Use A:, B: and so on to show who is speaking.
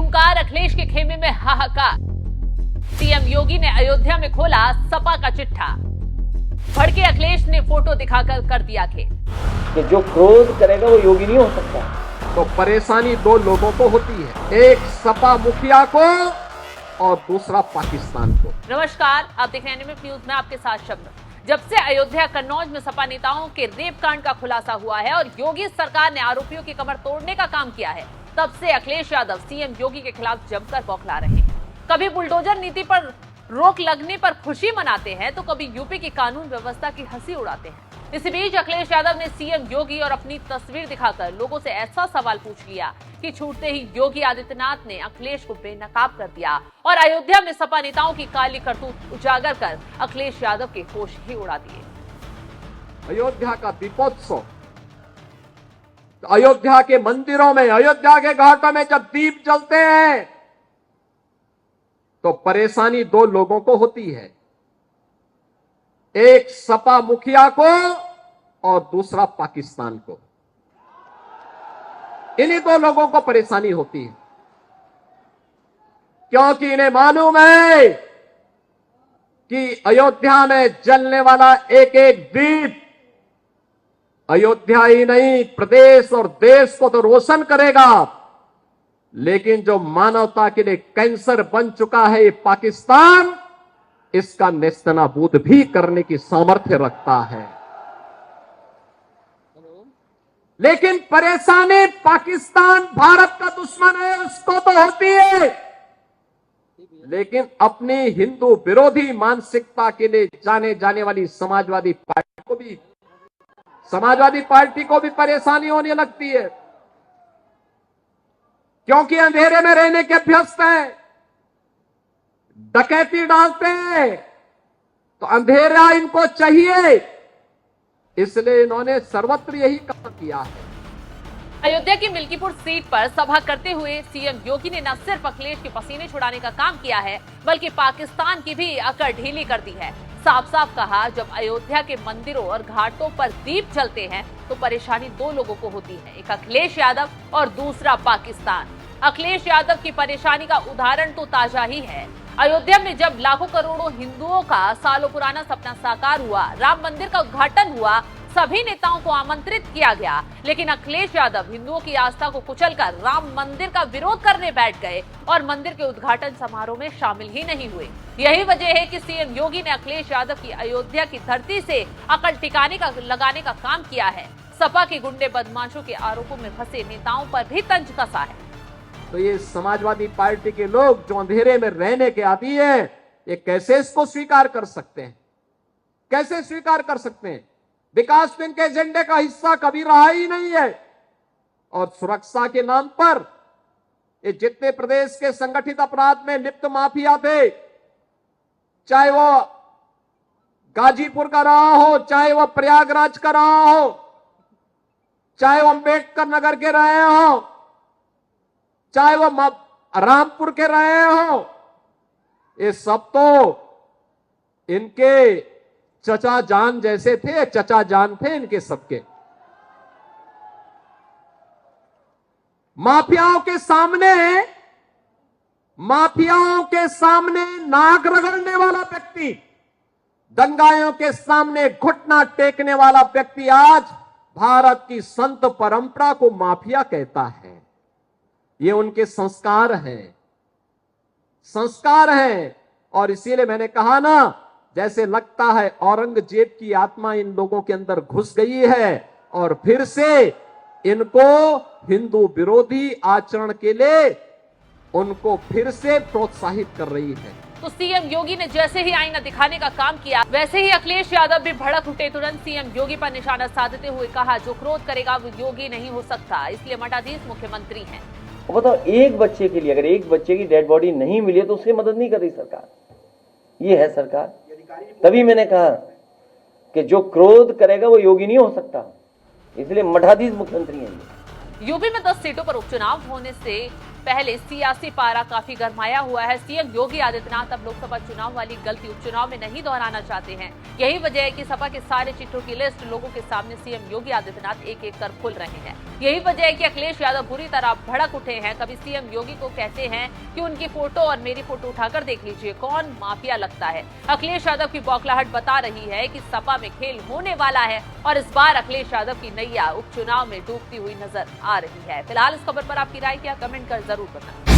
A: हुंकार, अखिलेश के खेमे में हाहाकार। सीएम योगी ने अयोध्या में खोला सपा का चिट्ठा। भड़के अखिलेश ने फोटो दिखाकर कर दिया खेल
B: कि जो क्रोध करेगा वो योगी नहीं हो सकता।
C: तो परेशानी दो लोगों को होती है, एक सपा मुखिया को और दूसरा पाकिस्तान को।
A: नमस्कार, आप देख रहे हैं एनएमएफ न्यूज में आपके साथ शब्द। जब से अयोध्या कन्नौज में सपा नेताओं के रेप कांड का खुलासा हुआ है और योगी सरकार ने आरोपियों की कमर तोड़ने का काम किया है, तब से अखिलेश यादव सीएम योगी के खिलाफ जमकर बौखला रहे हैं। कभी बुलडोजर नीति पर रोक लगने पर खुशी मनाते हैं तो कभी यूपी की कानून व्यवस्था की हंसी उड़ाते हैं। इसी बीच अखिलेश यादव ने सीएम योगी और अपनी तस्वीर दिखाकर लोगों से ऐसा सवाल पूछ लिया कि छूटते ही योगी आदित्यनाथ ने अखिलेश को बेनकाब कर दिया और अयोध्या में सपा नेताओं की काली करतूत उजागर कर अखिलेश यादव के होश ही उड़ा दिए।
C: अयोध्या का दीपोत्सव, अयोध्या के मंदिरों में, अयोध्या के घाटों में जब दीप जलते हैं तो परेशानी दो लोगों को होती है, एक सपा मुखिया को और दूसरा पाकिस्तान को। इन्हीं दो लोगों को परेशानी होती है क्योंकि इन्हें मालूम है कि अयोध्या में जलने वाला एक एक दीप अयोध्या ही नहीं प्रदेश और देश को तो रोशन करेगा, लेकिन जो मानवता के लिए कैंसर बन चुका है ये पाकिस्तान, इसका नेस्तनाबूद भी करने की सामर्थ्य रखता है। लेकिन परेशानी पाकिस्तान भारत का दुश्मन है उसको तो होती है, लेकिन अपनी हिंदू विरोधी मानसिकता के लिए जाने जाने वाली समाजवादी पार्टी को भी परेशानी होने लगती है क्योंकि अंधेरे में रहने के अभ्यस्त हैं, डकैती डालते हैं तो अंधेरा इनको चाहिए, इसलिए इन्होंने सर्वत्र यही काम किया है।
A: अयोध्या की मिल्कीपुर सीट पर सभा करते हुए सीएम योगी ने न सिर्फ अखिलेश के पसीने छुड़ाने का काम किया है बल्कि पाकिस्तान की भी अकड़ ढीली कर दी है। साफ साफ कहा, जब अयोध्या के मंदिरों और घाटों पर दीप जलते हैं तो परेशानी दो लोगों को होती है, एक अखिलेश यादव और दूसरा पाकिस्तान। अखिलेश यादव की परेशानी का उदाहरण तो ताजा ही है। अयोध्या में जब लाखों करोड़ों हिंदुओं का सालों पुराना सपना साकार हुआ, राम मंदिर का उद्घाटन हुआ, सभी नेताओं को आमंत्रित किया गया, लेकिन अखिलेश यादव हिंदुओं की आस्था को कुचलकर राम मंदिर का विरोध करने बैठ गए और मंदिर के उद्घाटन समारोह में शामिल ही नहीं हुए। यही वजह है कि सीएम योगी ने अखिलेश यादव की अयोध्या की धरती से अकड़ टिकाने का लगाने का काम किया है। सपा के गुंडे बदमाशों के आरोपों में फंसे नेताओं पर भी तंज कसा है।
C: तो ये समाजवादी पार्टी के लोग जो अंधेरे में रहने के आदी है, ये कैसे इसको स्वीकार कर सकते हैं? कैसे स्वीकार कर सकते हैं? विकास इनके एजेंडे का हिस्सा कभी रहा ही नहीं है और सुरक्षा के नाम पर ये जितने प्रदेश के संगठित अपराध में लिप्त माफिया थे, चाहे वो गाजीपुर का रहा हो, चाहे वो प्रयागराज का रहा हो, चाहे वो अंबेडकर नगर के रहे हो, चाहे वो रामपुर के रहे हो, ये सब तो इनके चचा जान जैसे थे, चचा जान थे इनके सबके। माफियाओं के सामने नाक रगड़ने वाला व्यक्ति, दंगाइयों के सामने घुटना टेकने वाला व्यक्ति आज भारत की संत परंपरा को माफिया कहता है। ये उनके संस्कार हैं और इसीलिए मैंने कहा ना, जैसे लगता है औरंगजेब की आत्मा इन लोगों के अंदर घुस गई है और फिर से इनको हिंदू विरोधी आचरण के लिए उनको फिर से प्रोत्साहित कर रही है।
A: तो सीएम योगी ने जैसे ही आईना दिखाने का काम किया, वैसे ही अखिलेश यादव भी भड़क उठे। तुरंत सीएम योगी पर निशाना साधते हुए कहा, जो क्रोध करेगा वो योगी नहीं हो सकता, इसलिए मठाधीश मुख्यमंत्री हैं।
B: बताओ, एक बच्चे के लिए अगर एक बच्चे की डेड बॉडी नहीं मिली है तो उसकी मदद नहीं कर रही सरकार। ये है सरकार। तभी मैंने कहा कि जो क्रोध करेगा वो योगी नहीं हो सकता, इसलिए मठाधीश मुख्यमंत्री हैं।
A: यूपी में 10 सीटों पर उपचुनाव होने से पहले सियासी पारा काफी गरमाया हुआ है। सीएम योगी आदित्यनाथ अब लोकसभा चुनाव वाली गलती उपचुनाव में नहीं दोहराना चाहते हैं। यही वजह है कि सपा के सारे चिट्ठों की लिस्ट लोगों के सामने सीएम योगी आदित्यनाथ एक एक कर खोल रहे हैं। यही वजह है कि अखिलेश यादव बुरी तरह भड़क उठे हैं। कभी सीएम योगी को कहते हैं कि उनकी फोटो और मेरी फोटो उठाकर देख लीजिए, कौन माफिया लगता है। अखिलेश यादव की बौखलाहट बता रही है कि सपा में खेल होने वाला है और इस बार अखिलेश यादव की नैया उपचुनाव में डूबती हुई नजर आ रही है। फिलहाल इस खबर पर आपकी राय क्या, कमेंट कर जरूर बताएं।